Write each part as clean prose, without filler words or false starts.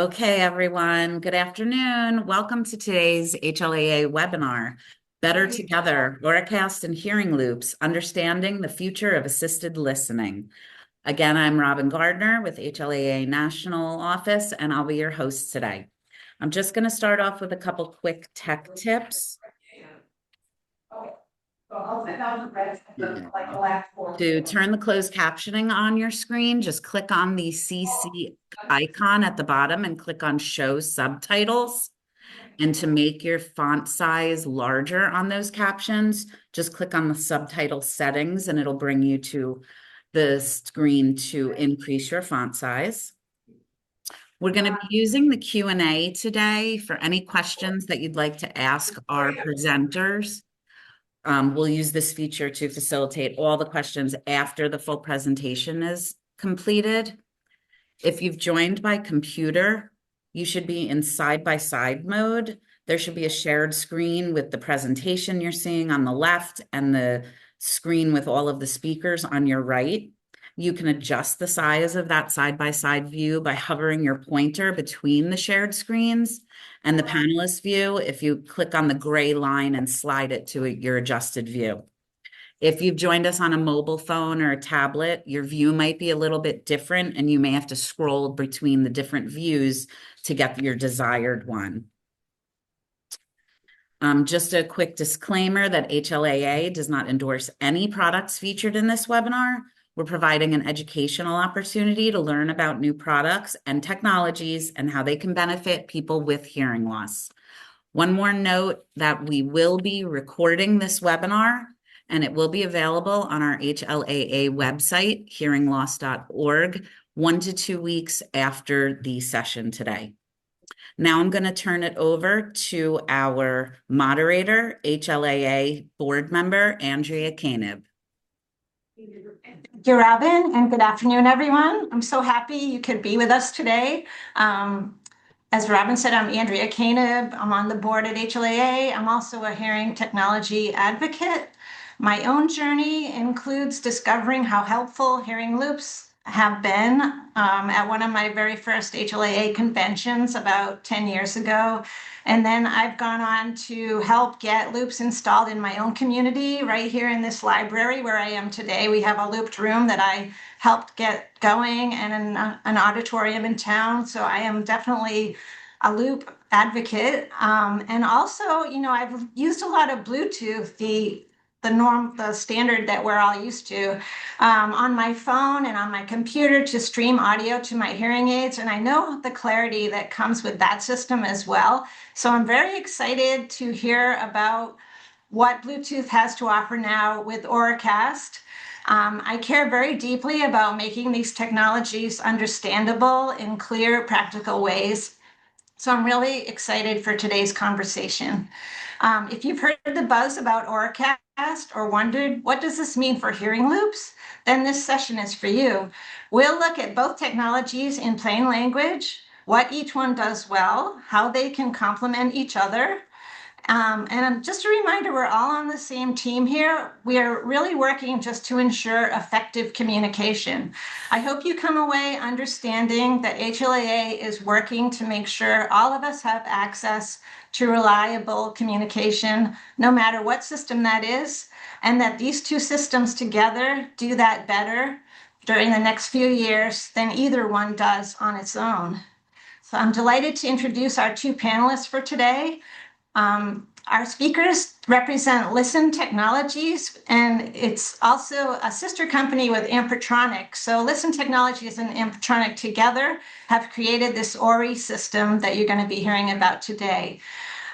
Okay, everyone. Good afternoon. Welcome to today's HLAA webinar, Better Together, Auracast and Hearing Loops, Understanding the Future of Assisted Listening. Again, I'm Robin Gardner with HLAA National Office, and I'll be your host today. I'm just going to start off with a couple quick tech tips. To turn the closed captioning on your screen, just click on the CC icon at the bottom and click on Show Subtitles. And to make your font size larger on those captions, just click on the subtitle settings and it'll bring you to the screen to increase your font size. We're going to be using the Q&A today for any questions that you'd like to ask our presenters. We'll use this feature to facilitate all the questions after the full presentation is completed. If you've joined by computer, you should be in side-by-side mode. There should be a shared screen with the presentation you're seeing on the left and the screen with all of the speakers on your right. You can adjust the size of that side-by-side view by hovering your pointer between the shared screens and the panelist view if you click on the gray line and slide it to your adjusted view. If you've joined us on a mobile phone or a tablet, your view might be a little bit different and you may have to scroll between the different views to get your desired one. Just a quick disclaimer that HLAA does not endorse any products featured in this webinar. We're providing an educational opportunity to learn about new products and technologies and how they can benefit people with hearing loss. One more note that we will be recording this webinar and it will be available on our HLAA website, hearingloss.org, 1 to 2 weeks after the session today. Now I'm going to turn it over to our moderator, HLAA board member, Andrea Koenig. Thank you, Robin, and good afternoon, everyone. I'm so happy you could be with us today. As Robin said, I'm Andrea Koenig. I'm on the board at HLAA. I'm also a hearing technology advocate. My own journey includes discovering how helpful hearing loops have been at one of my very first HLAA conventions about 10 years ago. And then I've gone on to help get loops installed in my own community right here in this library where I am today. We have a looped room that I helped get going and an auditorium in town. So I am definitely a loop advocate. And also, you know, I've used a lot of Bluetooth, the standard that we're all used to, on my phone and on my computer to stream audio to my hearing aids. And I know the clarity that comes with that system as well. So I'm very excited to hear about what Bluetooth has to offer now with Auracast. I care very deeply about making these technologies understandable in clear, practical ways. So I'm really excited for today's conversation. If you've heard the buzz about Auracast or wondered, what does this mean for hearing loops? Then this session is for you. We'll look at both technologies in plain language, what each one does well, how they can complement each other. And just a reminder, we're all on the same team here. We are really working just to ensure effective communication. I hope you come away understanding that HLAA is working to make sure all of us have access to reliable communication, no matter what system that is, and that these two systems together do that better during the next few years than either one does on its own. So I'm delighted to introduce our two panelists for today. Our speakers represent Listen Technologies, and it's also a sister company with Ampetronic. So Listen Technologies and Ampetronic together have created this Ori system that you're going to be hearing about today.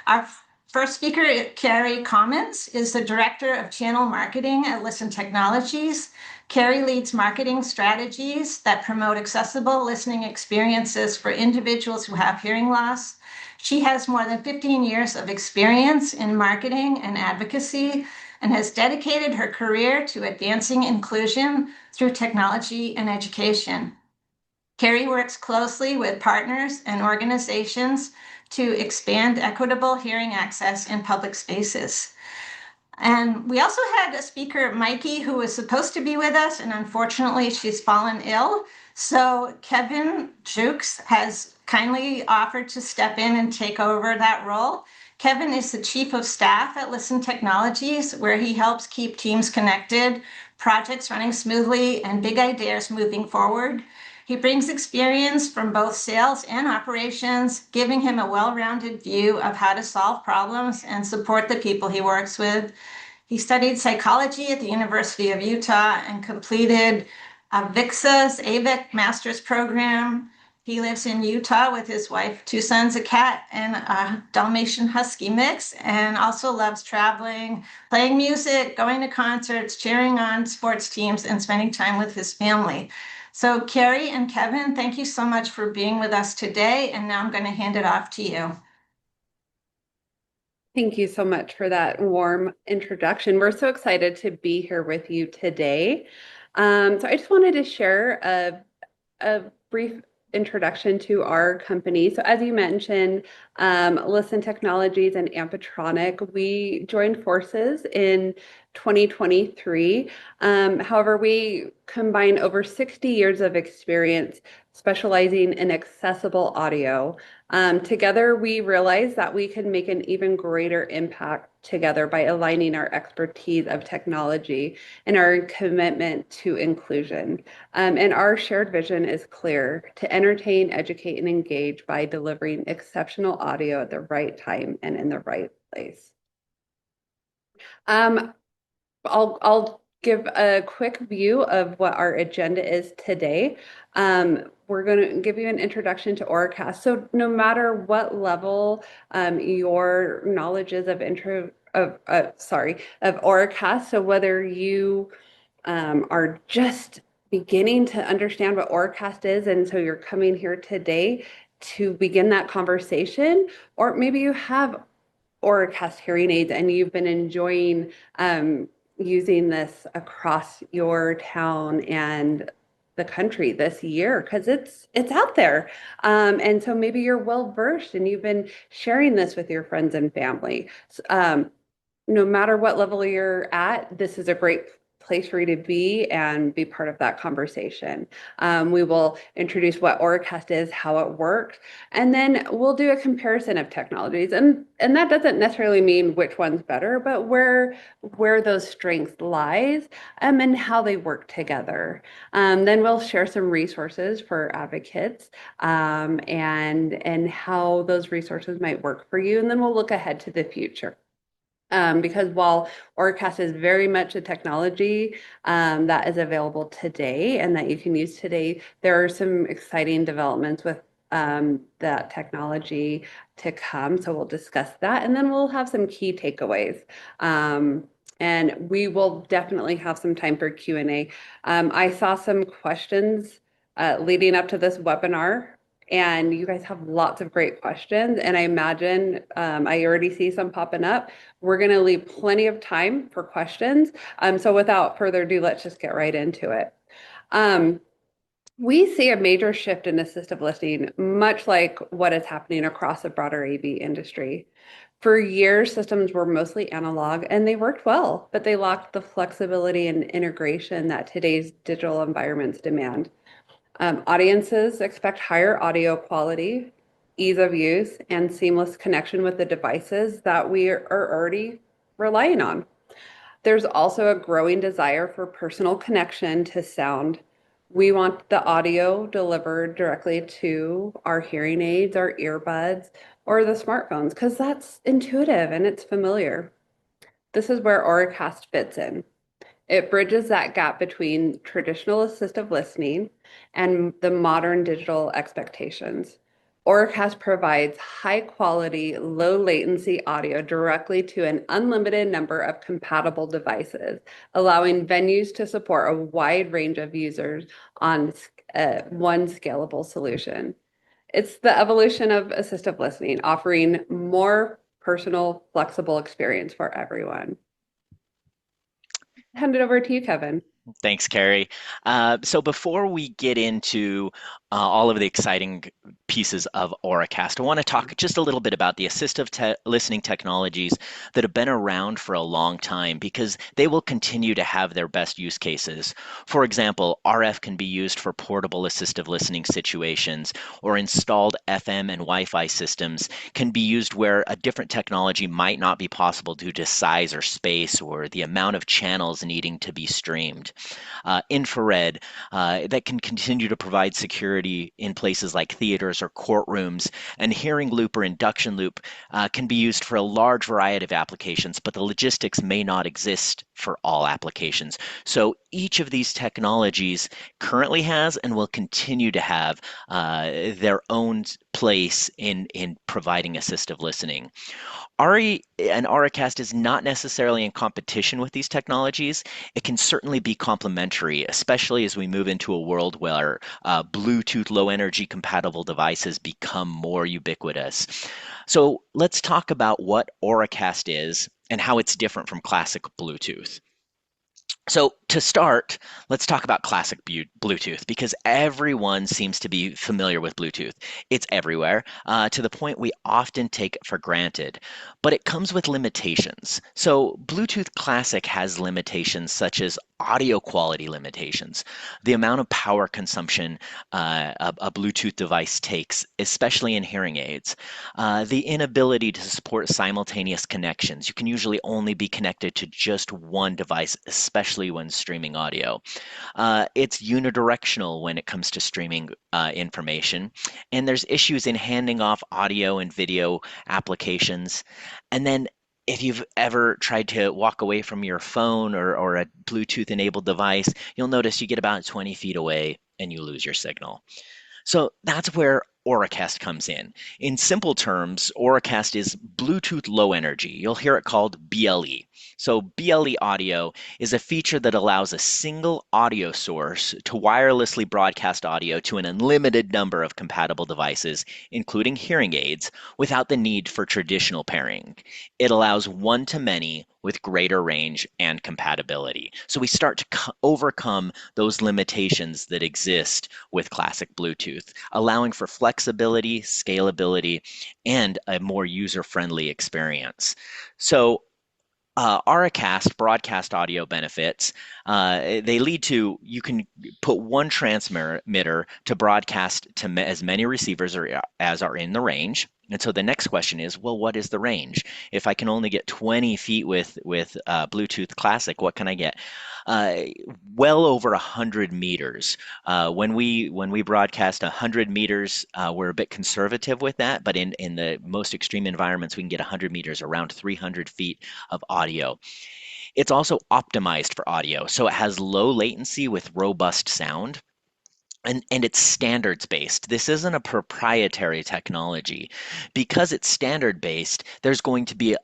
Our first speaker, Carrie Commons, is the Director of Channel Marketing at Listen Technologies. Carrie leads marketing strategies that promote accessible listening experiences for individuals who have hearing loss. She has more than 15 years of experience in marketing and advocacy and has dedicated her career to advancing inclusion through technology and education. Carrie works closely with partners and organizations to expand equitable hearing access in public spaces. And we also had a speaker, Mikey, who was supposed to be with us, and unfortunately she's fallen ill. So Kevin Jukes has kindly offered to step in and take over that role. Kevin is the Chief of Staff at Listen Technologies, where he helps keep teams connected, projects running smoothly, and big ideas moving forward. He brings experience from both sales and operations, giving him a well-rounded view of how to solve problems and support the people he works with. He studied psychology at the University of Utah and completed VIXA's AVIC master's program. He lives in Utah with his wife, two sons, a cat, and a Dalmatian Husky mix, and also loves traveling, playing music, going to concerts, cheering on sports teams, and spending time with his family. So, Carrie and Kevin, thank you so much for being with us today. And now I'm going to hand it off to you. Thank you so much for that warm introduction. We're so excited to be here with you today. So I just wanted to share a brief introduction to our company. So as you mentioned, Listen Technologies and Ampetronic, we joined forces in 2023. However, we combine over 60 years of experience specializing in accessible audio. Together, we realized that we can make an even greater impact together by aligning our expertise of technology and our commitment to inclusion. And our shared vision is clear: to entertain, educate, and engage by delivering exceptional audio at the right time and in the right place. I'll give a quick view of what our agenda is today. We're going to give you an introduction to Auracast. So no matter what level your knowledge is of Auracast, so whether you are just beginning to understand what Auracast is, and so you're coming here today to begin that conversation, or maybe you have Auracast hearing aids and you've been enjoying using this across your town and the country this year because it's out there. And so maybe you're well versed and you've been sharing this with your friends and family. No matter what level you're at, this is a great place for you to be and be part of that conversation. We will introduce what Auracast is, how it works, and then we'll do a comparison of technologies. And that doesn't necessarily mean which one's better, but where those strengths lies and how they work together. Then we'll share some resources for advocates and how those resources might work for you. And then we'll look ahead to the future. Because while Auracast is very much a technology that is available today and that you can use today, there are some exciting developments with that technology to come. So we'll discuss that, and then we'll have some key takeaways. And we will definitely have some time for Q&A. I saw some questions leading up to this webinar, and you guys have lots of great questions. And I imagine I already see some popping up. We're going to leave plenty of time for questions. So without further ado, let's just get right into it. We see a major shift in assistive listening, much like what is happening across the broader AV industry. For years, systems were mostly analog and they worked well, but they lacked the flexibility and integration that today's digital environments demand. Audiences expect higher audio quality, ease of use, and seamless connection with the devices that we are already relying on. There's also a growing desire for personal connection to sound. We want the audio delivered directly to our hearing aids, our earbuds, or the smartphones, because that's intuitive and it's familiar. This is where Auracast fits in. It bridges that gap between traditional assistive listening and the modern digital expectations. Auracast provides high quality, low latency audio directly to an unlimited number of compatible devices, allowing venues to support a wide range of users on one scalable solution. It's the evolution of assistive listening, offering more personal, flexible experience for everyone. Hand it over to you, Kevin. Thanks, Carrie. So before we get into all of the exciting pieces of Auracast. I want to talk just a little bit about the assistive listening technologies that have been around for a long time because they will continue to have their best use cases. For example, RF can be used for portable assistive listening situations, or installed FM and Wi-Fi systems can be used where a different technology might not be possible due to size or space or the amount of channels needing to be streamed. Infrared that can continue to provide security in places like theaters or courtrooms, and hearing loop or induction loop can be used for a large variety of applications, but the logistics may not exist for all applications. So each of these technologies currently has and will continue to have their own place in providing assistive listening. RE and Auracast is not necessarily in competition with these technologies. It can certainly be complementary, especially as we move into a world where Bluetooth low energy compatible devices become more ubiquitous. So let's talk about what Auracast is and how it's different from classic Bluetooth. So to start, let's talk about classic Bluetooth because everyone seems to be familiar with Bluetooth. It's everywhere to the point we often take it for granted, but it comes with limitations. So Bluetooth Classic has limitations such as audio quality limitations, the amount of power consumption a Bluetooth device takes, especially in hearing aids, the inability to support simultaneous connections. You can usually only be connected to just one device, especially when streaming audio. It's unidirectional when it comes to streaming information, and there's issues in handing off audio and video applications. And then if you've ever tried to walk away from your phone or a Bluetooth enabled device, you'll notice you get about 20 feet away and you lose your signal. So that's where Auracast comes in. In simple terms, Auracast is Bluetooth Low Energy. You'll hear it called BLE. So BLE audio is a feature that allows a single audio source to wirelessly broadcast audio to an unlimited number of compatible devices, including hearing aids, without the need for traditional pairing. It allows one-to-many with greater range and compatibility. So we start to overcome those limitations that exist with classic Bluetooth, allowing for flexibility, scalability, and a more user-friendly experience. So Auracast broadcast audio benefits, they lead to you can put one transmitter to broadcast to as many receivers as are in the range. And so the next question is, well, what is the range? If I can only get 20 feet with Bluetooth Classic, what can I get? Well over 100 meters. When we broadcast 100 meters, we're a bit conservative with that, but in the most extreme environments, we can get 100 meters, around 300 feet of audio. It's also optimized for audio, so it has low latency with robust sound. And it's standards based. This isn't a proprietary technology. Because it's standard based, there's going to be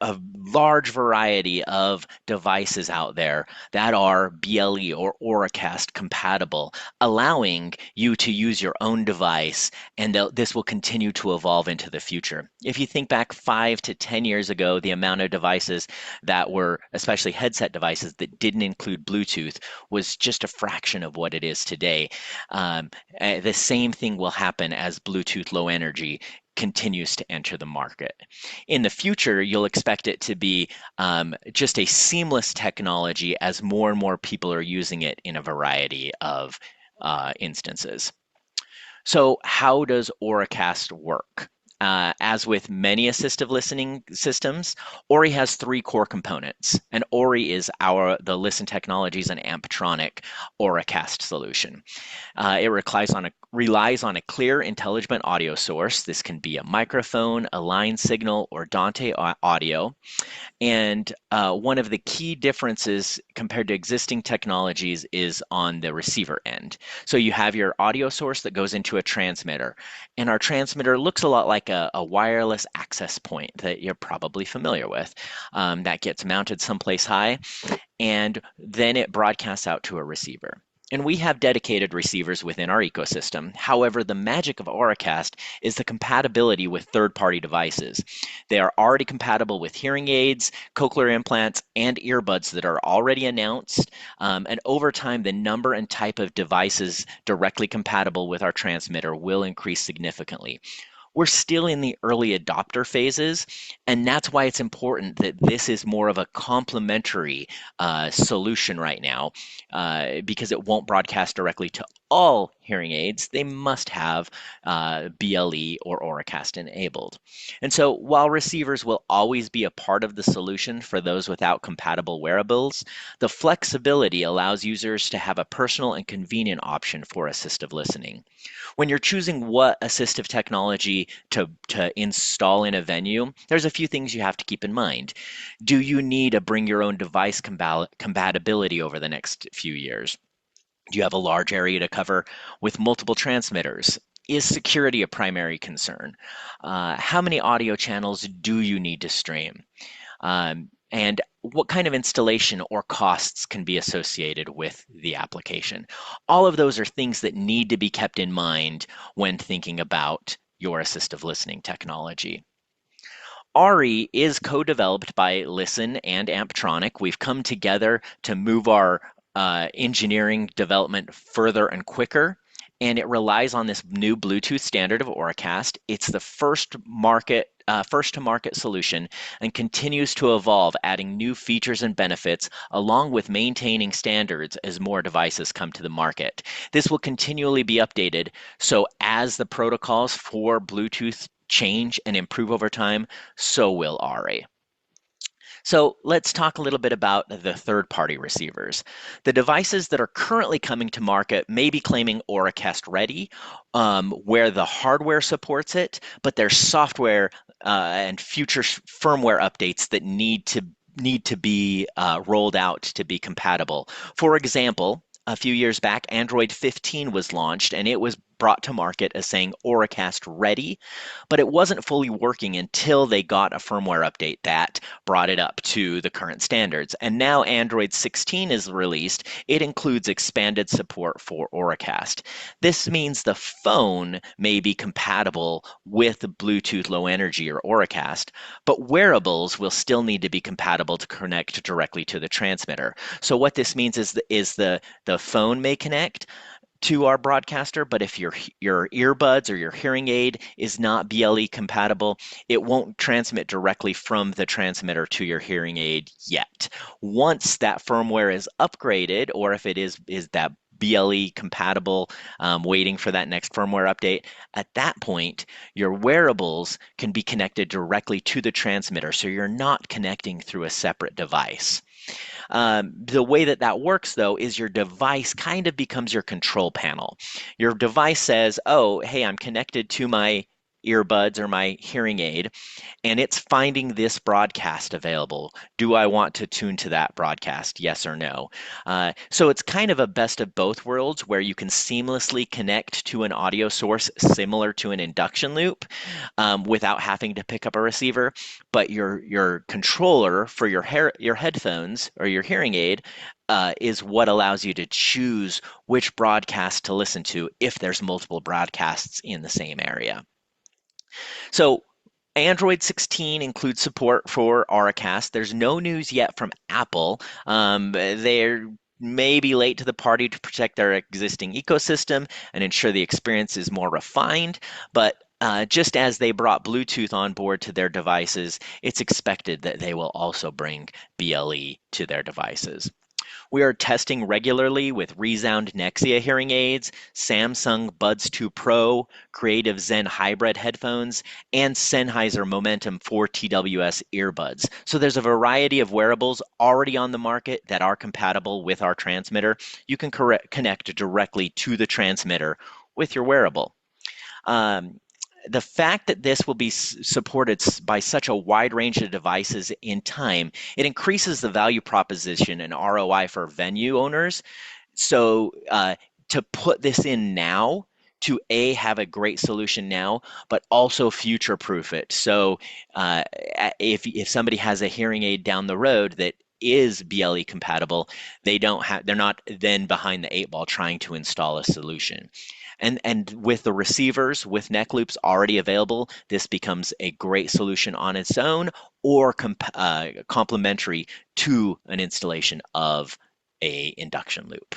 a large variety of devices out there that are BLE or Auracast compatible, allowing you to use your own device, and this will continue to evolve into the future. If you think back 5 to 10 years ago, the amount of devices that were, especially headset devices, that didn't include Bluetooth was just a fraction of what it is today. The same thing will happen as Bluetooth Low Energy continues to enter the market. In the future, you'll expect it to be just a seamless technology as more and more people are using it in a variety of instances. So how does Auracast work? As with many assistive listening systems, Ori has 3 core components, and Ori is the Listen Technologies and Ampetronic Auracast solution. It relies on a clear, intelligent audio source. This can be a microphone, a line signal, or Dante audio. And one of the key differences compared to existing technologies is on the receiver end. So you have your audio source that goes into a transmitter, and our transmitter looks a lot like a wireless access point that you're probably familiar with. That gets mounted someplace high, and then it broadcasts out to a receiver. And we have dedicated receivers within our ecosystem. However, the magic of Auracast is the compatibility with third-party devices. They are already compatible with hearing aids, cochlear implants, and earbuds that are already announced. And over time, the number and type of devices directly compatible with our transmitter will increase significantly. We're still in the early adopter phases, and that's why it's important that this is more of a complementary solution right now, because it won't broadcast directly to all hearing aids. They must have BLE or Auracast enabled. And so while receivers will always be a part of the solution for those without compatible wearables, the flexibility allows users to have a personal and convenient option for assistive listening. When you're choosing what assistive technology to install in a venue, there's a few things you have to keep in mind. Do you need a bring your own device compatibility over the next few years? Do you have a large area to cover with multiple transmitters? Is security a primary concern? How many audio channels do you need to stream? And what kind of installation or costs can be associated with the application? All of those are things that need to be kept in mind when thinking about your assistive listening technology. ARI is co-developed by Listen and Ampetronic. We've come together to move our engineering development further and quicker, and it relies on this new Bluetooth standard of Auracast. It's the first to market solution and continues to evolve, adding new features and benefits along with maintaining standards as more devices come to the market. This will continually be updated, so as the protocols for Bluetooth change and improve over time, so will ARI. So let's talk a little bit about the third-party receivers. The devices that are currently coming to market may be claiming Auracast ready, where the hardware supports it, but there's software and future firmware updates that need to be rolled out to be compatible. For example, a few years back, Android 15 was launched, and it was brought to market as saying Auracast ready, but it wasn't fully working until they got a firmware update that brought it up to the current standards. And now Android 16 is released. It includes expanded support for Auracast. This means the phone may be compatible with Bluetooth Low Energy or Auracast, but wearables will still need to be compatible to connect directly to the transmitter. So what this means is the phone may connect to our broadcaster, but if your earbuds or your hearing aid is not BLE compatible, it won't transmit directly from the transmitter to your hearing aid yet. Once that firmware is upgraded, or if it is that BLE compatible, waiting for that next firmware update, at that point, your wearables can be connected directly to the transmitter, so you're not connecting through a separate device. The way that works, though, is your device kind of becomes your control panel. Your device says, oh, hey, I'm connected to my earbuds or my hearing aid, and it's finding this broadcast available. Do I want to tune to that broadcast? Yes or no? So it's kind of a best of both worlds where you can seamlessly connect to an audio source similar to an induction loop without having to pick up a receiver, but your controller for your headphones or your hearing aid is what allows you to choose which broadcast to listen to if there's multiple broadcasts in the same area. So Android 16 includes support for Auracast. There's no news yet from Apple. They're maybe late to the party to protect their existing ecosystem and ensure the experience is more refined. But just as they brought Bluetooth on board to their devices, it's expected that they will also bring BLE to their devices. We are testing regularly with Resound Nexia hearing aids, Samsung Buds 2 Pro, Creative Zen hybrid headphones, and Sennheiser Momentum 4 TWS earbuds. So there's a variety of wearables already on the market that are compatible with our transmitter. You can connect directly to the transmitter with your wearable. The fact that this will be supported by such a wide range of devices in time, it increases the value proposition and ROI for venue owners. So to put this in now, to have a great solution now, but also future-proof it. So if somebody has a hearing aid down the road that is BLE compatible, they're not then behind the eight ball trying to install a solution. And with the receivers, with neck loops already available, this becomes a great solution on its own or complementary to an installation of a induction loop.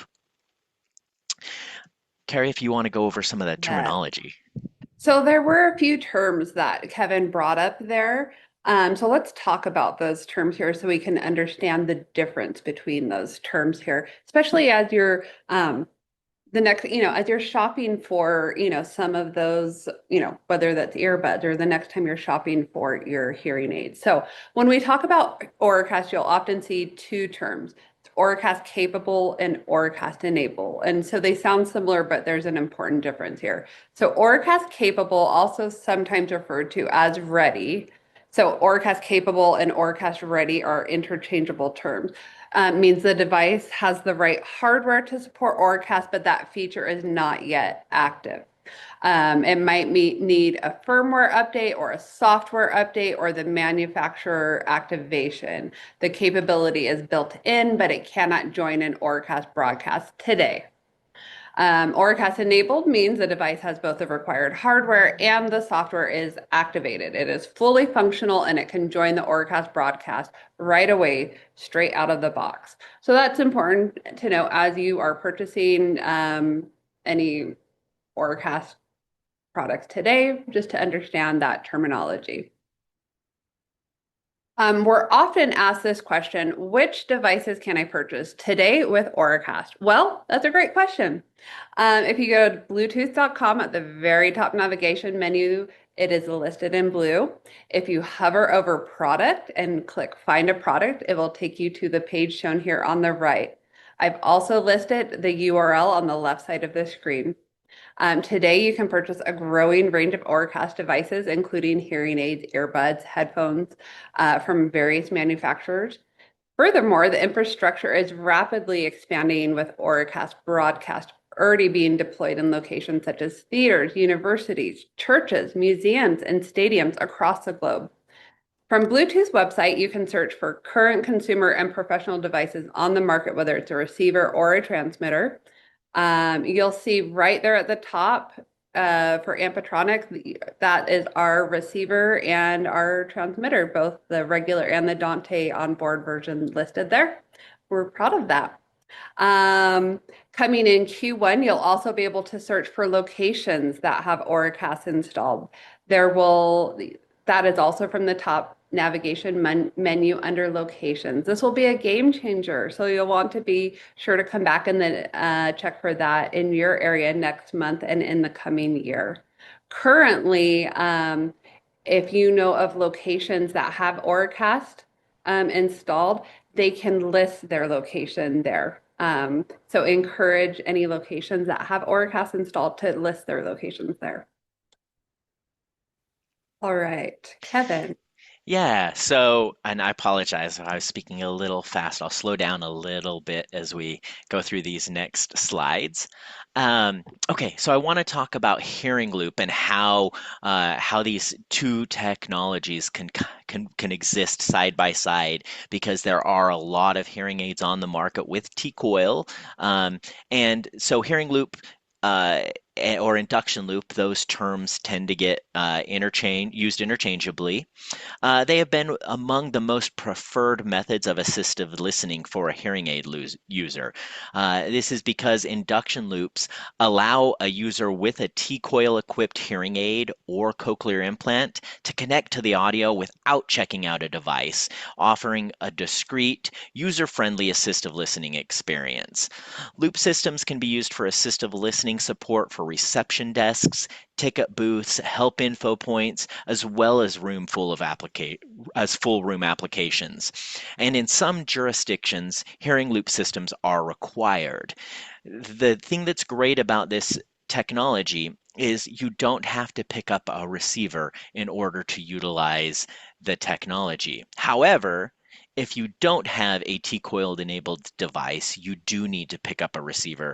Carrie, if you want to go over some of that Yeah. terminology. So there were a few terms that Kevin brought up there. So let's talk about those terms here so we can understand the difference between those terms here, especially as you're the next, as you're shopping for, some of those, whether that's earbuds or the next time you're shopping for your hearing aids. So when we talk about Auracast, you'll often see two terms. Auracast capable and Auracast enable. And so they sound similar, but there's an important difference here. So Auracast capable, also sometimes referred to as ready. So Auracast capable and Auracast ready are interchangeable terms. Means the device has the right hardware to support Auracast, but that feature is not yet active. It might need a firmware update or a software update or the manufacturer activation. The capability is built in, but it cannot join an Auracast broadcast today. Auracast enabled means the device has both the required hardware and the software is activated. It is fully functional and it can join the Auracast broadcast right away, straight out of the box. So that's important to know as you are purchasing any Auracast products today, just to understand that terminology. We're often asked this question, which devices can I purchase today with Auracast? Well, that's a great question. If you go to Bluetooth.com at the very top navigation menu, it is listed in blue. If you hover over product and click find a product, it will take you to the page shown here on the right. I've also listed the URL on the left side of the screen. Today, you can purchase a growing range of Auracast devices, including hearing aids, earbuds, headphones from various manufacturers. Furthermore, the infrastructure is rapidly expanding with Auracast broadcast already being deployed in locations such as theaters, universities, churches, museums, and stadiums across the globe. From Bluetooth's website, you can search for current consumer and professional devices on the market, whether it's a receiver or a transmitter. You'll see right there at the top for Ampetronic, that is our receiver and our transmitter, both the regular and the Dante onboard version listed there. We're proud of that. Coming in Q1, you'll also be able to search for locations that have Auracast installed. That is also from the top navigation menu under locations. This will be a game changer, so you'll want to be sure to come back and then check for that in your area next month and in the coming year. Currently, if you know of locations that have Auracast installed, they can list their location there. So encourage any locations that have Auracast installed to list their locations there. All right, Kevin. Yeah, so, and I apologize if I was speaking a little fast. I'll slow down a little bit as we go through these next slides. Okay, so I want to talk about hearing loop and how these two technologies can exist side by side because there are a lot of hearing aids on the market with T-coil, and so hearing loop. Or induction loop, those terms tend to get used interchangeably. They have been among the most preferred methods of assistive listening for a hearing aid user. This is because induction loops allow a user with a T-coil equipped hearing aid or cochlear implant to connect to the audio without checking out a device, offering a discreet, user-friendly assistive listening experience. Loop systems can be used for assistive listening support for reception desks, ticket booths, help info points, as well as full room applications. And in some jurisdictions, hearing loop systems are required. The thing that's great about this technology is you don't have to pick up a receiver in order to utilize the technology. However, if you don't have a T-coiled enabled device, you do need to pick up a receiver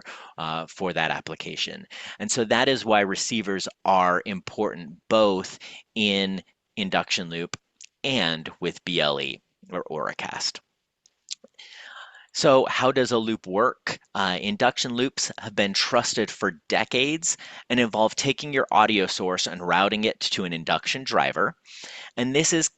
for that application. And so that is why receivers are important both in induction loop and with BLE or Auracast. So, how does a loop work? Induction loops have been trusted for decades and involve taking your audio source and routing it to an induction driver. And this is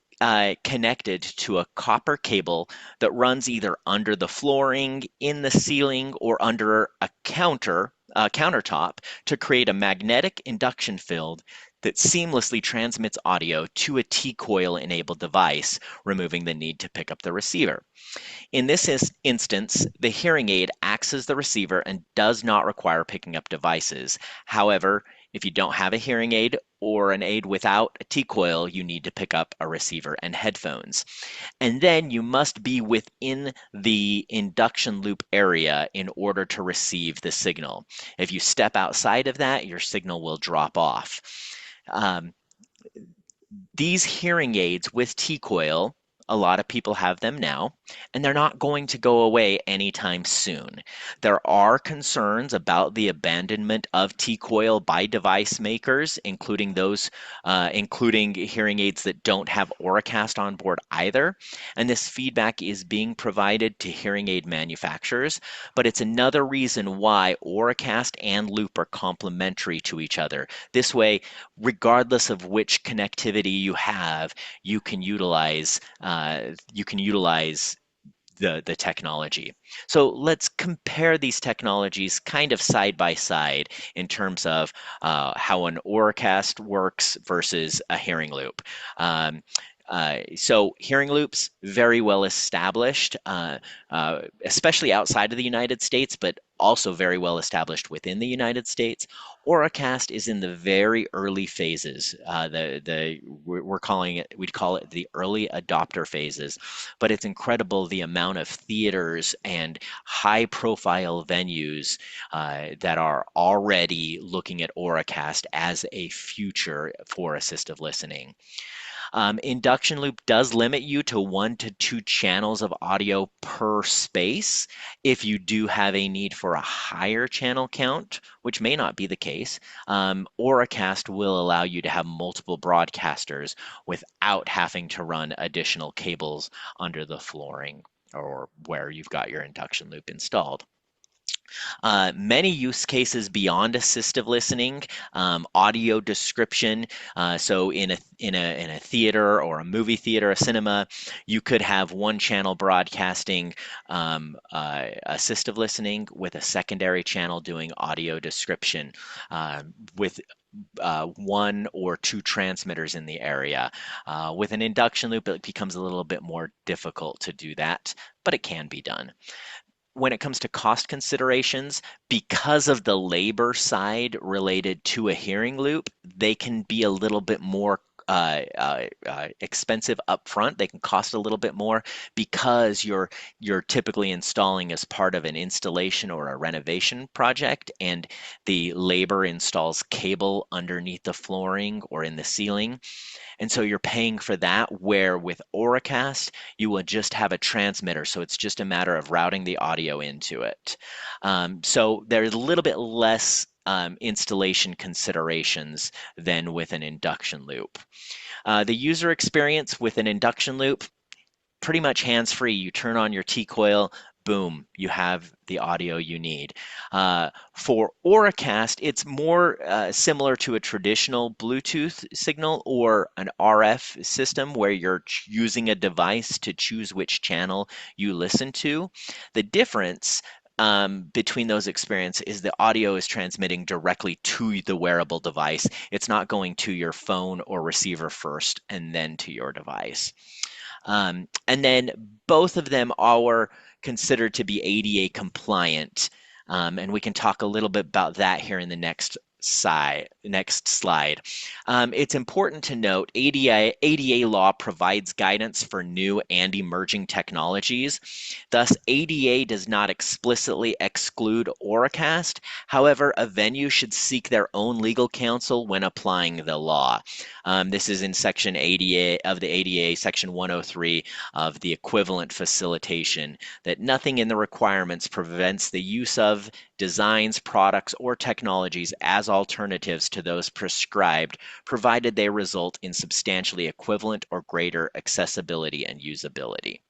connected to a copper cable that runs either under the flooring, in the ceiling, or under a countertop to create a magnetic induction field that seamlessly transmits audio to a T-coil enabled device, removing the need to pick up the receiver. In this instance, the hearing aid acts as the receiver and does not require picking up devices. However, if you don't have a hearing aid or an aid without a T-coil, you need to pick up a receiver and headphones. And then you must be within the induction loop area in order to receive the signal. If you step outside of that, your signal will drop off. These hearing aids with T-coil, a lot of people have them now, and they're not going to go away anytime soon. There are concerns about the abandonment of T-coil by device makers, including hearing aids that don't have Auracast on board either. And this feedback is being provided to hearing aid manufacturers, but it's another reason why Auracast and Loop are complementary to each other. This way, regardless of which connectivity you have, you can utilize the technology. So let's compare these technologies kind of side by side in terms of how an Auracast works versus a hearing loop. So hearing loops, very well established, especially outside of the United States, but also very well established within the United States. Auracast is in the very early phases. We'd call it the early adopter phases, but it's incredible the amount of theaters and high-profile venues that are already looking at Auracast as a future for assistive listening. Induction loop does limit you to 1 to 2 channels of audio per space. If you do have a need for a higher channel count, which may not be the case, Auracast will allow you to have multiple broadcasters without having to run additional cables under the flooring or where you've got your induction loop installed. Many use cases beyond assistive listening, audio description. So in a theater or a movie theater, a cinema, you could have one channel broadcasting assistive listening with a secondary channel doing audio description with 1 or 2 transmitters in the area. With an induction loop, it becomes a little bit more difficult to do that, but it can be done. When it comes to cost considerations, because of the labor side related to a hearing loop, they can be a little bit more expensive upfront. They can cost a little bit more because you're typically installing as part of an installation or a renovation project, and the labor installs cable underneath the flooring or in the ceiling. And so you're paying for that, where with Auracast, you will just have a transmitter. So it's just a matter of routing the audio into it. So there's a little bit less installation considerations than with an induction loop. The user experience with an induction loop, pretty much hands-free. You turn on your T-coil, boom, you have the audio you need. For Auracast, it's more similar to a traditional Bluetooth signal or an RF system where you're using a device to choose which channel you listen to. The difference between those experiences is the audio is transmitting directly to the wearable device. It's not going to your phone or receiver first and then to your device. And then both of them are considered to be ADA compliant, and we can talk a little bit about that here in the next slide. It's important to note ADA law provides guidance for new and emerging technologies. Thus, ADA does not explicitly exclude Auracast. However, a venue should seek their own legal counsel when applying the law. This is in Section 80 of the ADA, Section 103 of the equivalent facilitation, that nothing in the requirements prevents the use of designs, products, or technologies as alternatives to those prescribed, provided they result in substantially equivalent or greater accessibility and usability.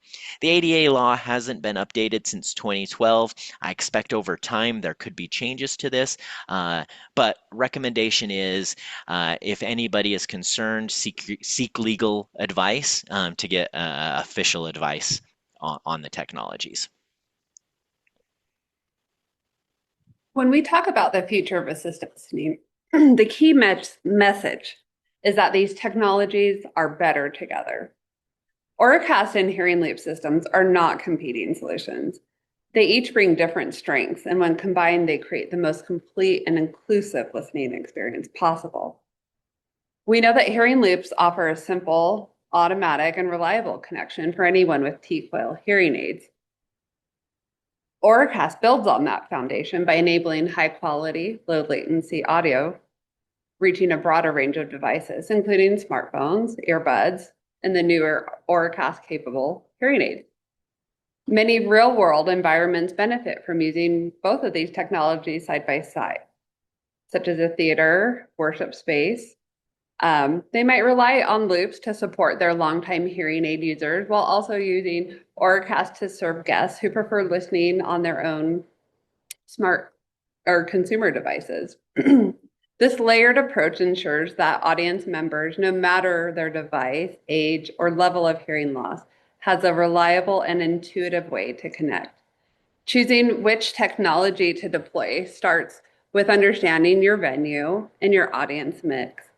The ADA law hasn't been updated since 2012. I expect over time there could be changes to this, but recommendation is if anybody is concerned, seek legal advice to get official advice on the technologies. When we talk about the future of assistive listening, the key message is that these technologies are better together. Auracast and hearing loop systems are not competing solutions. They each bring different strengths, and when combined, they create the most complete and inclusive listening experience possible. We know that hearing loops offer a simple, automatic, and reliable connection for anyone with T-coil hearing aids. Auracast builds on that foundation by enabling high-quality, low-latency audio, reaching a broader range of devices, including smartphones, earbuds, and the newer Auracast-capable hearing aids. Many real-world environments benefit from using both of these technologies side by side, such as a theater, worship space. They might rely on loops to support their longtime hearing aid users while also using Auracast to serve guests who prefer listening on their own smart or consumer devices. This layered approach ensures that audience members, no matter their device, age, or level of hearing loss, has a reliable and intuitive way to connect. Choosing which technology to deploy starts with understanding your venue and your audience mix.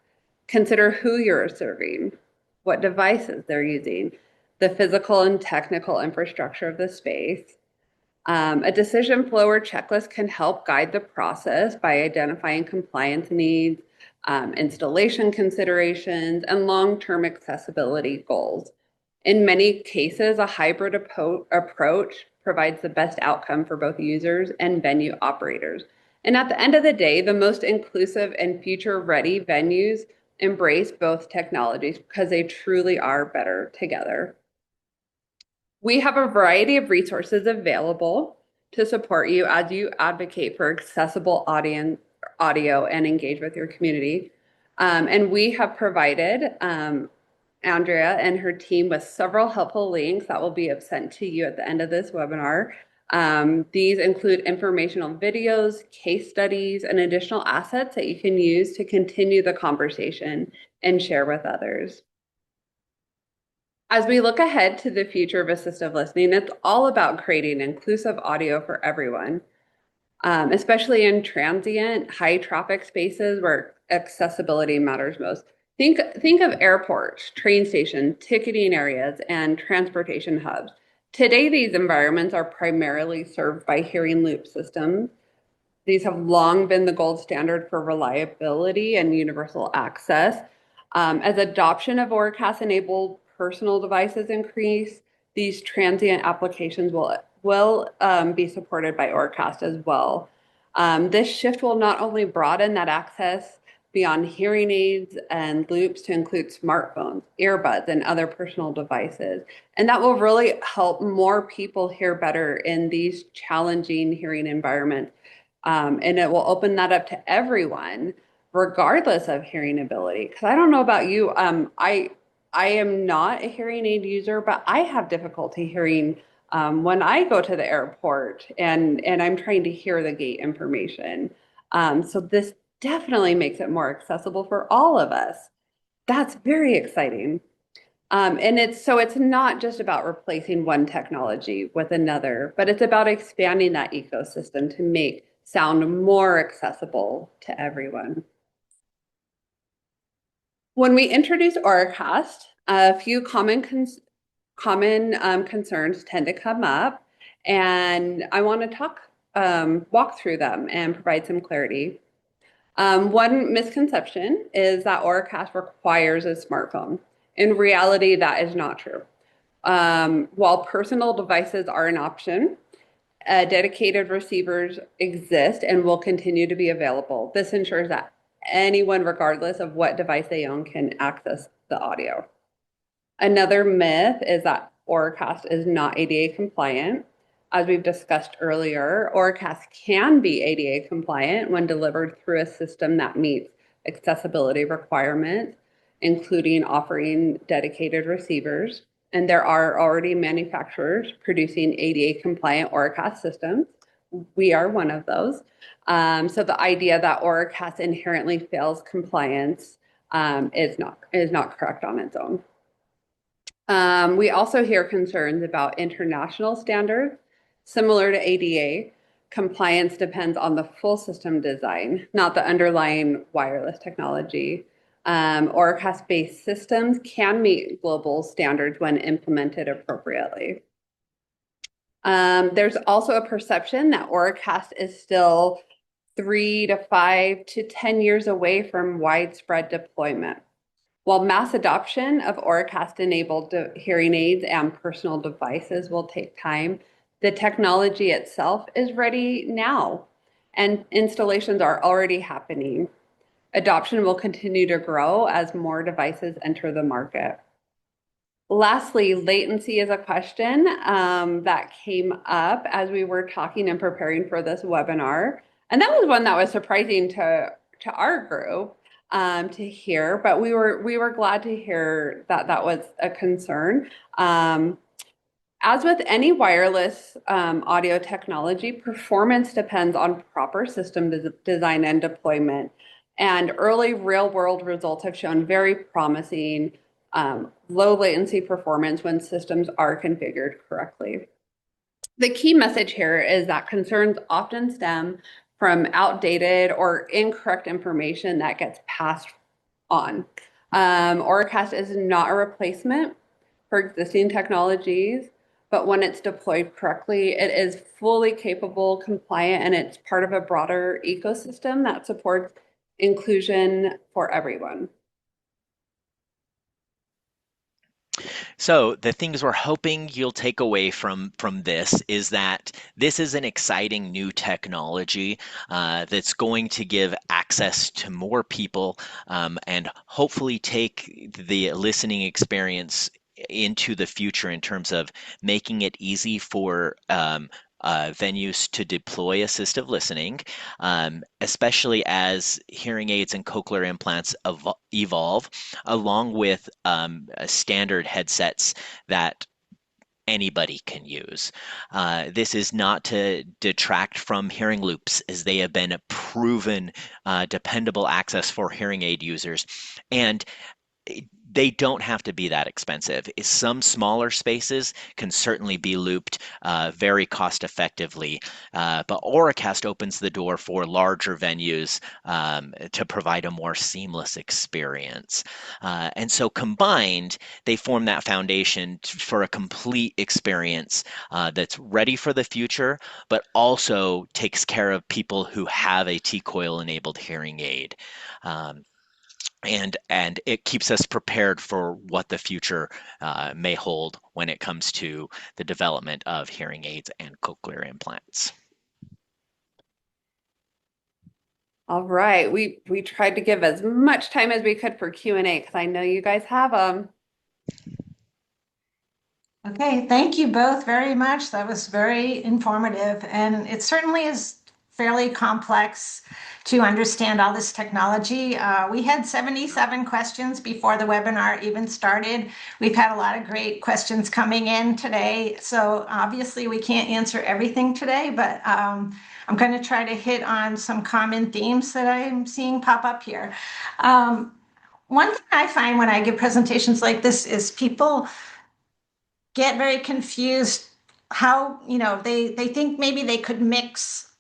Consider who you're serving, what devices they're using, the physical and technical infrastructure of the space. A decision flow or checklist can help guide the process by identifying compliance needs, installation considerations, and long-term accessibility goals. In many cases, a hybrid approach provides the best outcome for both users and venue operators. And at the end of the day, the most inclusive and future-ready venues embrace both technologies because they truly are better together. We have a variety of resources available to support you as you advocate for accessible audio and engage with your community. And we have provided Andrea and her team with several helpful links that will be sent to you at the end of this webinar. These include informational videos, case studies, and additional assets that you can use to continue the conversation and share with others. As we look ahead to the future of assistive listening, it's all about creating inclusive audio for everyone, especially in transient, high traffic spaces where accessibility matters most. Think of airports, train stations, ticketing areas, and transportation hubs. Today, these environments are primarily served by hearing loop systems. These have long been the gold standard for reliability and universal access. As adoption of Auracast-enabled personal devices increase, these transient applications will be supported by Auracast as well. This shift will not only broaden that access beyond hearing aids and loops to include smartphones, earbuds, and other personal devices. And that will really help more people hear better in these challenging hearing environments. And it will open that up to everyone, regardless of hearing ability. Because I don't know about you, I am not a hearing aid user, but I have difficulty hearing when I go to the airport and I'm trying to hear the gate information. So this definitely makes it more accessible for all of us. That's very exciting. And it's not just about replacing one technology with another, but it's about expanding that ecosystem to make sound more accessible to everyone. When we introduce Auracast, a few common concerns tend to come up, and I want to walk through them and provide some clarity. One misconception is that Auracast requires a smartphone. In reality, that is not true. While personal devices are an option, dedicated receivers exist and will continue to be available. This ensures that anyone, regardless of what device they own, can access the audio. Another myth is that Auracast is not ADA compliant. As we've discussed earlier, Auracast can be ADA compliant when delivered through a system that meets accessibility requirements, including offering dedicated receivers. And there are already manufacturers producing ADA compliant Auracast systems. We are one of those. So the idea that Auracast inherently fails compliance is not correct on its own. We also hear concerns about international standards. Similar to ADA, compliance depends on the full system design, not the underlying wireless technology. Auracast-based systems can meet global standards when implemented appropriately. There's also a perception that Auracast is still 3 to 5 to 10 years away from widespread deployment. While mass adoption of Auracast-enabled hearing aids and personal devices will take time, the technology itself is ready now, and installations are already happening. Adoption will continue to grow as more devices enter the market. Lastly, latency is a question that came up as we were talking and preparing for this webinar. And that was one that was surprising to our group to hear, but we were glad to hear that that was a concern. As with any wireless audio technology, performance depends on proper system design and deployment. And early real-world results have shown very promising low latency performance when systems are configured correctly. The key message here is that concerns often stem from outdated or incorrect information that gets passed on. Auracast is not a replacement for existing technologies, but when it's deployed correctly, it is fully capable, compliant, and it's part of a broader ecosystem that supports inclusion for everyone. So the things we're hoping you'll take away from this is that this is an exciting new technology that's going to give access to more people and hopefully take the listening experience into the future in terms of making it easy for venues to deploy assistive listening, especially as hearing aids and cochlear implants evolve, along with standard headsets that anybody can use. This is not to detract from hearing loops, as they have been a proven dependable access for hearing aid users. And they don't have to be that expensive. Some smaller spaces can certainly be looped very cost effectively, but Auracast opens the door for larger venues to provide a more seamless experience. And so combined, they form that foundation for a complete experience that's ready for the future, but also takes care of people who have a T-coil enabled hearing aid. And it keeps us prepared for what the future may hold when it comes to the development of hearing aids and cochlear implants. All right, we tried to give as much time as we could for Q&A because I know you guys have them. Okay, thank you both very much. That was very informative, and it certainly is fairly complex to understand all this technology. We had 77 questions before the webinar even started. We've had a lot of great questions coming in today, so obviously we can't answer everything today, but I'm going to try to hit on some common themes that I'm seeing pop up here. One thing I find when I give presentations like this is people get very confused how, they think maybe they could mix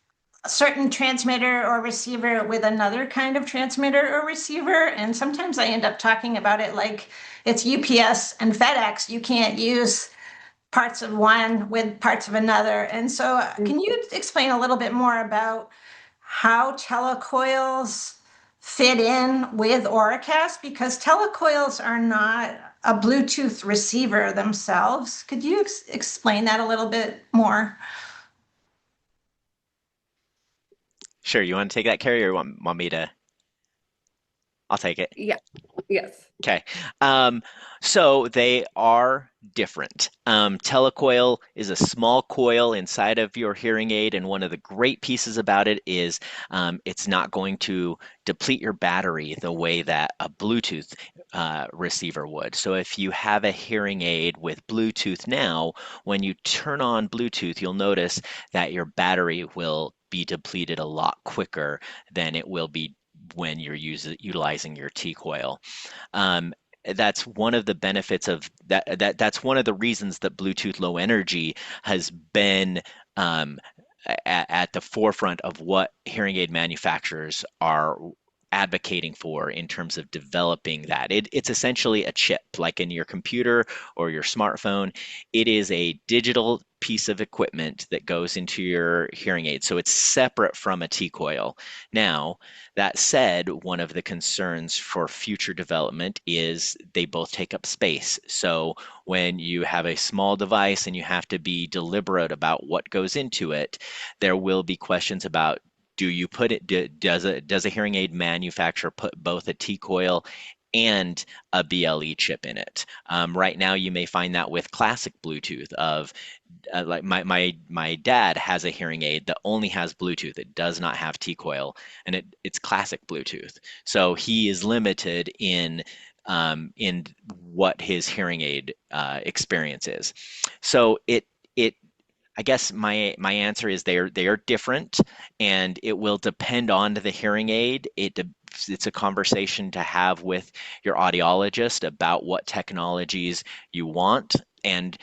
a certain transmitter or receiver with another kind of transmitter or receiver. And sometimes I end up talking about it like it's UPS and FedEx. You can't use parts of one with parts of another. And so can you explain a little bit more about how telecoils fit in with Auracast? Because telecoils are not a Bluetooth receiver themselves. Could you explain that a little bit more? Sure, you want to take that, Carrie, or want me to? I'll take it. Yeah. Yes. Okay. Um, so they are different. Telecoil is a small coil inside of your hearing aid, and one of the great pieces about it is it's not going to deplete your battery the way that a Bluetooth receiver would. So if you have a hearing aid with Bluetooth now, when you turn on Bluetooth, you'll notice that your battery will be depleted a lot quicker than it will be when you're utilizing your T-coil. Um, that's one of the benefits of that's one of the reasons that Bluetooth Low Energy has been at the forefront of what hearing aid manufacturers are advocating for in terms of developing that. It's essentially a chip, like in your computer or your smartphone. It is a digital piece of equipment that goes into your hearing aid. So it's separate from a T-coil. Now, that said, one of the concerns for future development is they both take up space. So when you have a small device and you have to be deliberate about what goes into it, there will be questions about, do you put it, does a hearing aid manufacturer put both a T-coil and a BLE chip in it? Right now, you may find that with classic Bluetooth of like my dad has a hearing aid that only has Bluetooth. It does not have T-coil, and it's classic Bluetooth. So he is limited in what his hearing aid experience is. So it I guess my answer is they are different, and it will depend on the hearing aid. It's a conversation to have with your audiologist about what technologies you want. And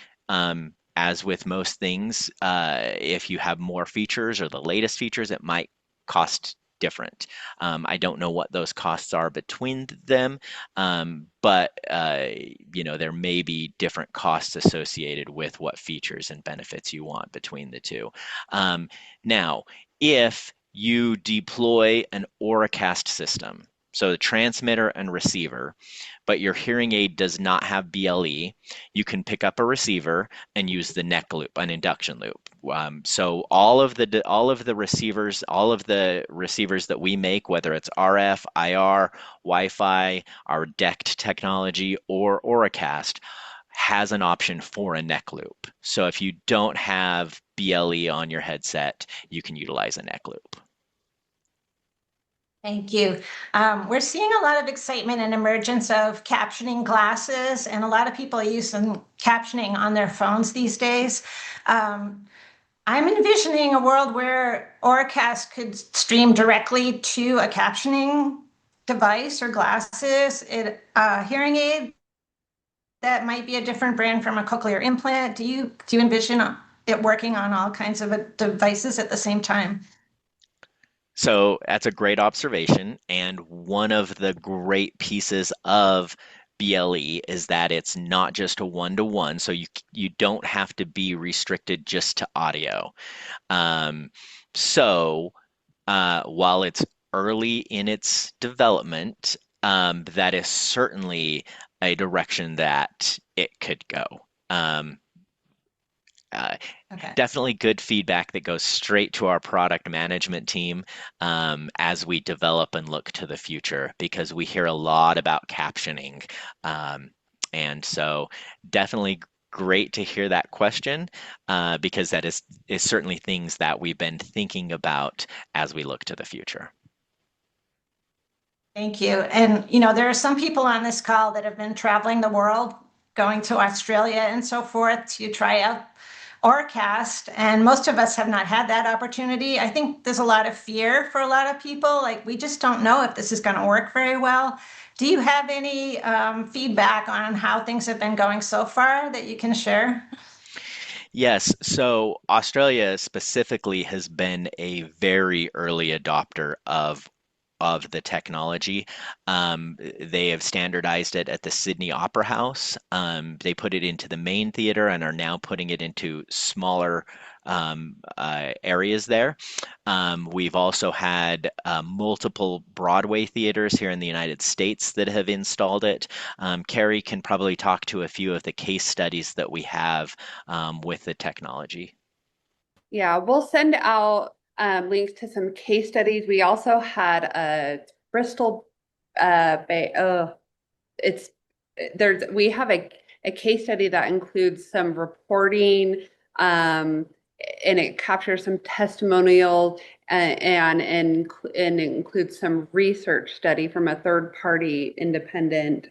as with most things, if you have more features or the latest features, it might cost different. I don't know what those costs are between them, but there may be different costs associated with what features and benefits you want between the two. Now, if you deploy an Auracast system, so the transmitter and receiver, but your hearing aid does not have BLE, you can pick up a receiver and use the neck loop, an induction loop. So all of the receivers that we make, whether it's RF, IR, Wi-Fi, our DECT technology, or Auracast, has an option for a neck loop. So if you don't have BLE on your headset, you can utilize a neck loop. Thank you. We're seeing a lot of excitement and emergence of captioning glasses, and a lot of people are using captioning on their phones these days. I'm envisioning a world where Auracast could stream directly to a captioning device or glasses, hearing aid that might be a different brand from a cochlear implant. Do you envision it working on all kinds of devices at the same time? So that's a great observation. And one of the great pieces of BLE is that it's not just a one-to-one, so you don't have to be restricted just to audio. Um, so while it's early in its development, that is certainly a direction that it could go. Um, uh, Okay. Definitely good feedback that goes straight to our product management team as we develop and look to the future, because we hear a lot about captioning. And so definitely great to hear that question, because that is certainly things that we've been thinking about as we look to the future. Thank you. And, there are some people on this call that have been traveling the world, going to Australia and so forth to try out Auracast, and most of us have not had that opportunity. I think there's a lot of fear for a lot of people. Like, we just don't know if this is going to work very well. Do you have any feedback on how things have been going so far that you can share? Yes, so Australia specifically has been a very early adopter of the technology. They have standardized it at the Sydney Opera House. They put it into the main theater and are now putting it into smaller areas there. We've also had multiple Broadway theaters here in the United States that have installed it. Carrie can probably talk to a few of the case studies that we have with the technology. Yeah, we'll send out links to some case studies. We also had a Bristol It's we have a case study that includes some reporting, um, and it captures some testimonial, and includes some research study from a third party independent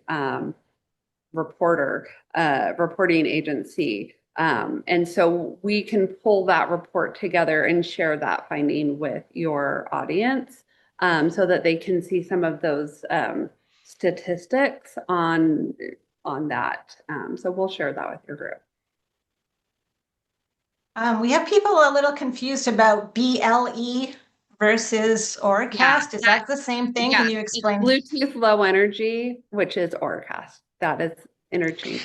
reporting agency. And so we can pull that report together and share that finding with your audience, so that they can see some of those statistics on that. So we'll share that with your group. We have people a little confused about BLE versus Auracast. Is that the same thing? Can you It's explain? Bluetooth Low Energy, which is Auracast. That is interchangeable.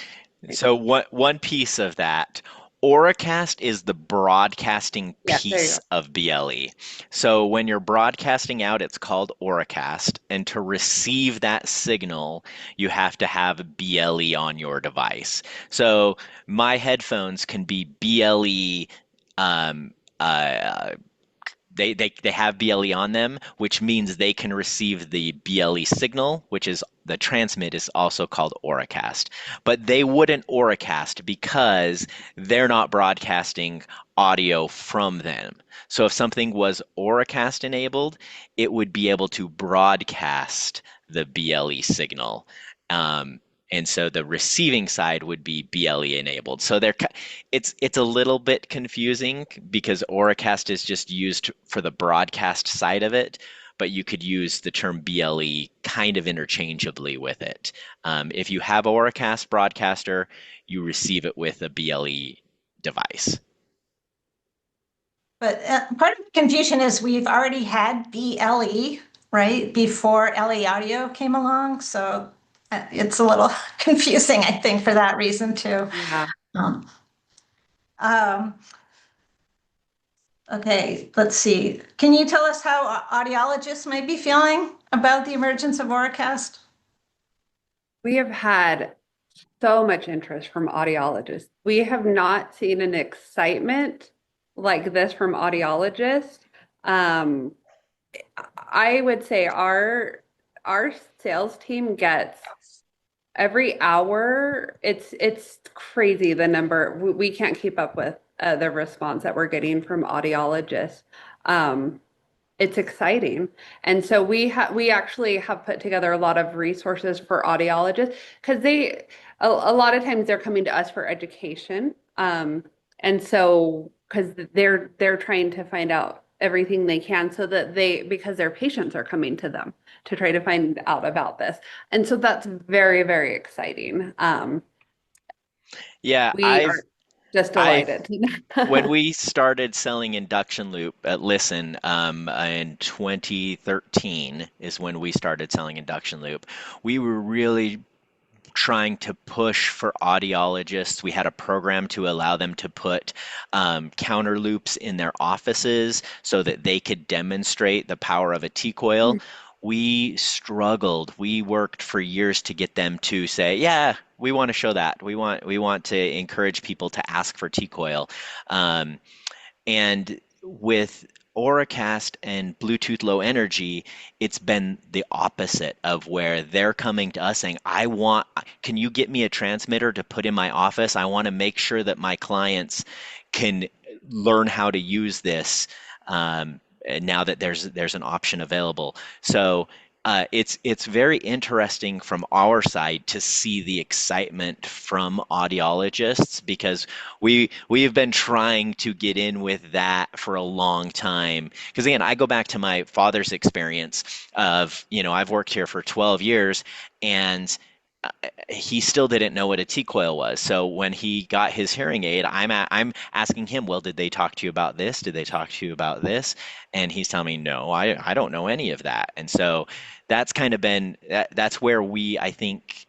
So one piece of that, Auracast is the broadcasting Yeah, there you piece go. of BLE. So when you're broadcasting out, it's called Auracast, and to receive that signal, you have to have BLE on your device. So my headphones can be BLE um, uh, they have BLE on them, which means they can receive the BLE signal, which is the transmit is also called Auracast. But they wouldn't Auracast because they're not broadcasting audio from them. So if something was Auracast enabled, it would be able to broadcast the BLE signal. And so the receiving side would be BLE enabled. So it's a little bit confusing because Auracast is just used for the broadcast side of it, but you could use the term BLE kind of interchangeably with it. If you have Auracast broadcaster, you receive it with a BLE device. But part of the confusion is we've already had BLE, right, before LE Audio came along. So it's a little confusing, I think, for that reason too. Yeah. Um, um, okay, let's see. Can you tell us how audiologists might be feeling about the emergence of Auracast? We have had so much interest from audiologists. We have not seen an excitement like this from audiologists. Um, I would say our sales team gets every hour. It's crazy the number. We can't keep up with the response that we're getting from audiologists. Um, it's exciting. And so we actually have put together a lot of resources for audiologists because a lot of times they're coming to us for education. And so because they're trying to find out everything they can so that because their patients are coming to them to try to find out about this. And so that's very, very exciting. Yeah, We are just I've delighted. when we started selling induction loop at Listen in 2013 is when we started selling induction loop. We were really trying to push for audiologists. We had a program to allow them to put counter loops in their offices so that they could demonstrate the power of a T-coil. We struggled. We worked for years to get them to say, "Yeah, we want to show that. We want to encourage people to ask for T-coil." Um, and with Auracast and Bluetooth Low Energy, it's been the opposite of where they're coming to us saying, can you get me a transmitter to put in my office? I want to make sure that my clients can learn how to use this now that there's an option available. So it's very interesting from our side to see the excitement from audiologists because we have been trying to get in with that for a long time. Because again, I go back to my father's experience of, I've worked here for 12 years and he still didn't know what a T-coil was. So when he got his hearing aid, I'm asking him, well, did they talk to you about this? Did they talk to you about this? And he's telling me, no, I don't know any of that. And so that's kind of been that's where we, I think,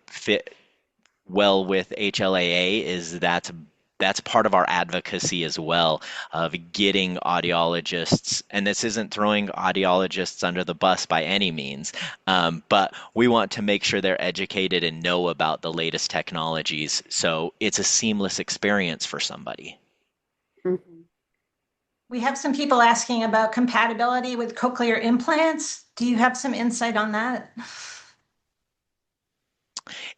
fit well with HLAA is that's part of our advocacy as well of getting audiologists, and this isn't throwing audiologists under the bus by any means, but we want to make sure they're educated and know about the latest technologies so it's a seamless experience for somebody. Mhm. We have some people asking about compatibility with cochlear implants. Do you have some insight on that?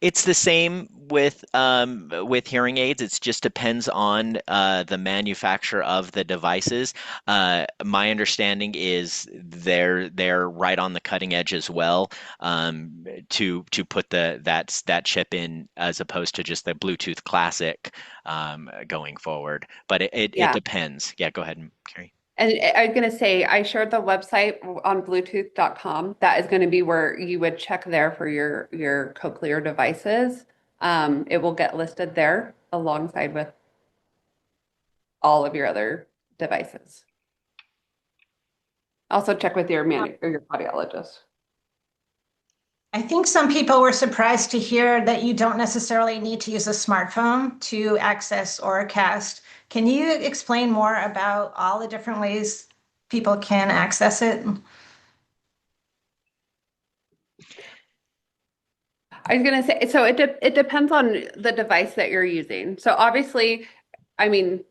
It's the same with hearing aids. It just depends on the manufacturer of the devices. My understanding is they're right on the cutting edge as well, to put that chip in as opposed to just the Bluetooth Classic going forward. But it Yeah. depends. Yeah, go ahead and Carrie. And I'm going to say, I shared the website on Bluetooth.com. That is going to be where you would check there for your cochlear devices. It will get listed there alongside with all of your other devices. Also check with your or your audiologist. I think some people were surprised to hear that you don't necessarily need to use a smartphone to access Auracast. Can you explain more about all the different ways people can access it? I was going to say, so it depends on the device that you're using. So obviously, I mean,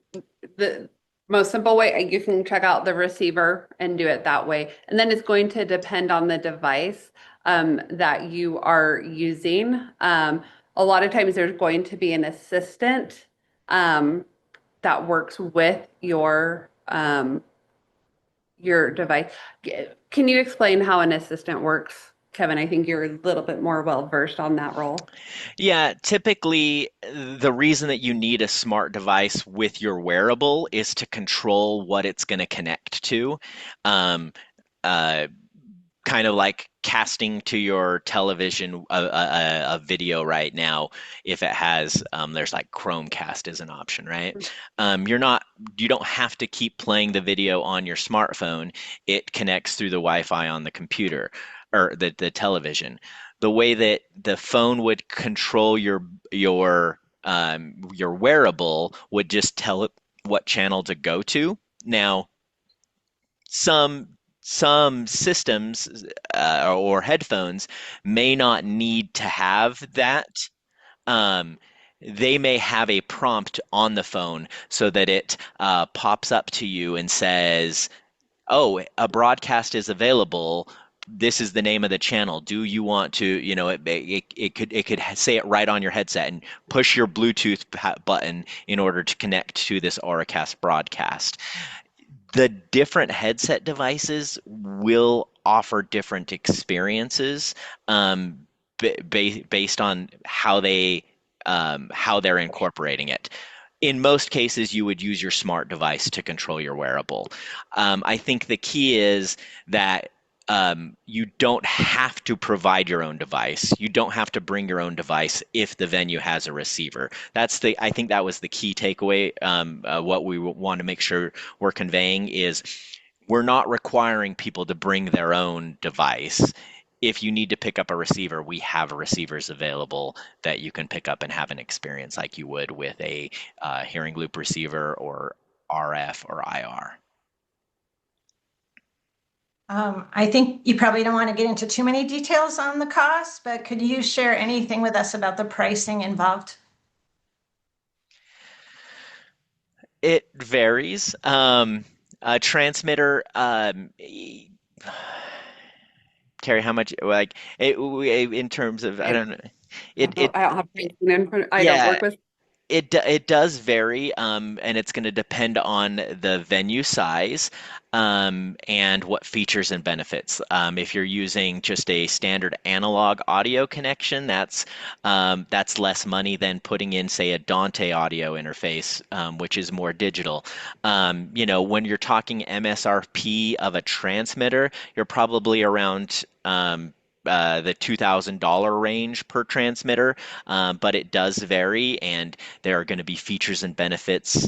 the most simple way, you can check out the receiver and do it that way. And then it's going to depend on the device that you are using. A lot of times there's going to be an assistant that works with your device. Can you explain how an assistant works, Kevin? I think you're a little bit more well versed on that role. Yeah, typically the reason that you need a smart device with your wearable is to control what it's going to connect to. Um, uh, Kind of like casting to your television a video right now. If it has, there's like Chromecast is an option, right? You're not, you don't have to keep playing the video on your smartphone. It connects through the Wi-Fi on the computer or the television. The way that the phone would control your wearable would just tell it what channel to go to. Now, some some systems or headphones may not need to have that. Um, they may have a prompt on the phone so that it pops up to you and says, "Oh, a broadcast is available. This is the name of the channel. Do you want to, it could say it right on your headset and push your Bluetooth button in order to connect to this Auracast broadcast." The different headset devices will offer different experiences based on how they're incorporating it. In most cases, you would use your smart device to control your wearable. I think the key is that you don't have to provide your own device. You don't have to bring your own device if the venue has a receiver. I think that was the key takeaway. What we want to make sure we're conveying is we're not requiring people to bring their own device. If you need to pick up a receiver, we have receivers available that you can pick up and have an experience like you would with a hearing loop receiver or RF or IR. I think you probably don't want to get into too many details on the cost, but could you share anything with us about the pricing involved? It varies. A transmitter, Carrie, how much like in terms of I I don't know. It I don't have pricing in front. I don't yeah, work with. it does vary, and it's going to depend on the venue size, and what features and benefits. If you're using just a standard analog audio connection, that's less money than putting in, say, a Dante audio interface, which is more digital. When you're talking MSRP of a transmitter, you're probably around the $2,000 range per transmitter, but it does vary, and there are going to be features and benefits.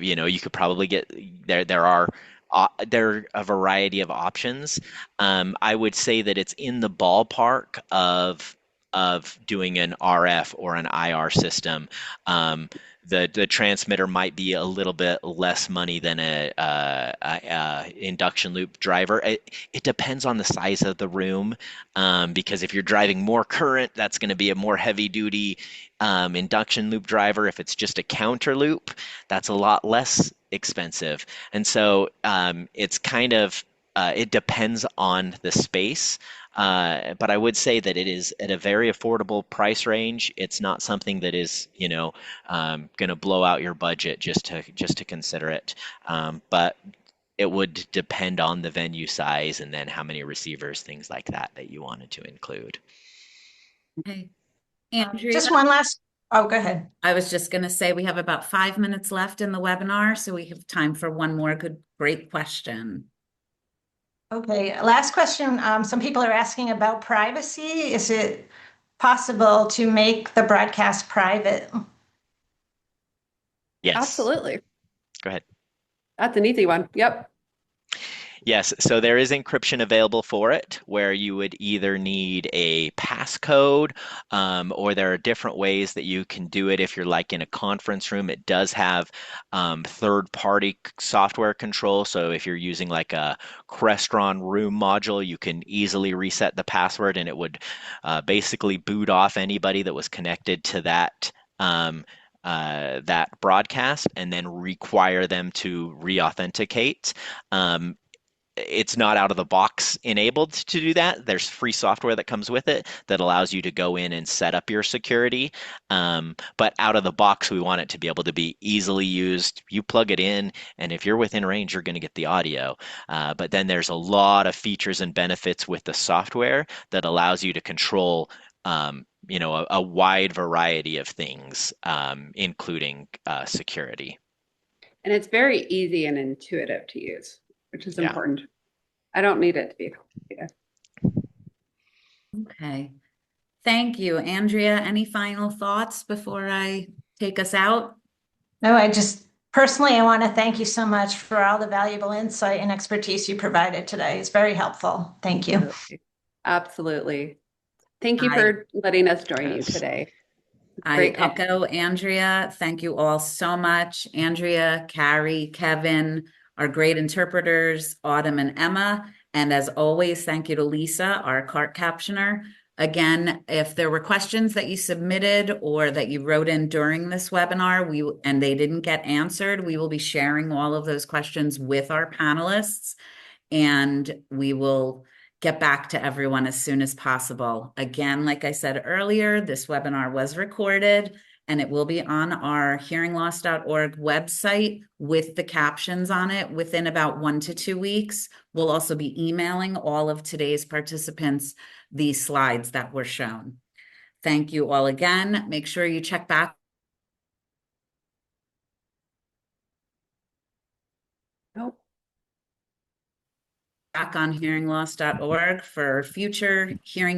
You could probably get there. There are a variety of options. I would say that it's in the ballpark of of doing an RF or an IR system. The transmitter might be a little bit less money than a induction loop driver. It depends on the size of the room, because if you're driving more current, that's going to be a more heavy duty induction loop driver. If it's just a counter loop, that's a lot less expensive. And so it's kind of it depends on the space. But I would say that it is at a very affordable price range. It's not something that is, going to blow out your budget just to consider it. But it would depend on the venue size and then how many receivers, things like that you wanted to include. Okay. Andrea, Just one last, oh, go ahead. I was just going to say we have about 5 minutes left in the webinar, so we have time for one more great question. Okay, last question. Some people are asking about privacy. Is it possible to make the broadcast private? Yes. Absolutely. Go ahead. That's an easy one. Yep. Yes, so there is encryption available for it, where you would either need a passcode, or there are different ways that you can do it. If you're like in a conference room, it does have third-party software control. So if you're using like a Crestron room module, you can easily reset the password, and it would basically boot off anybody that was connected to that that broadcast, and then require them to re-authenticate. It's not out of the box enabled to do that. There's free software that comes with it that allows you to go in and set up your security. But out of the box, we want it to be able to be easily used. You plug it in, and if you're within range, you're going to get the audio. But then there's a lot of features and benefits with the software that allows you to control a wide variety of things, including security. And it's very easy and intuitive to use, which is important. I don't need it to be complicated. Okay. Thank you. Andrea, any final thoughts before I take us out? No, I want to thank you so much for all the valuable insight and expertise you provided today. It's very helpful. Thank you. Absolutely. Thank you for letting us join you today. I echo Andrea. Thank you all so much. Andrea, Carrie, Kevin, our great interpreters, Autumn and Emma. And as always, thank you to Lisa, our cart captioner. Again, if there were questions that you submitted or that you wrote in during this webinar and they didn't get answered, we will be sharing all of those questions with our panelists, and we will get back to everyone as soon as possible. Again, like I said earlier, this webinar was recorded and it will be on our hearingloss.org website with the captions on it within about 1 to 2 weeks. We'll also be emailing all of today's participants these slides that were shown. Thank you all again. Make sure you check back. Back on hearingloss.org for future hearing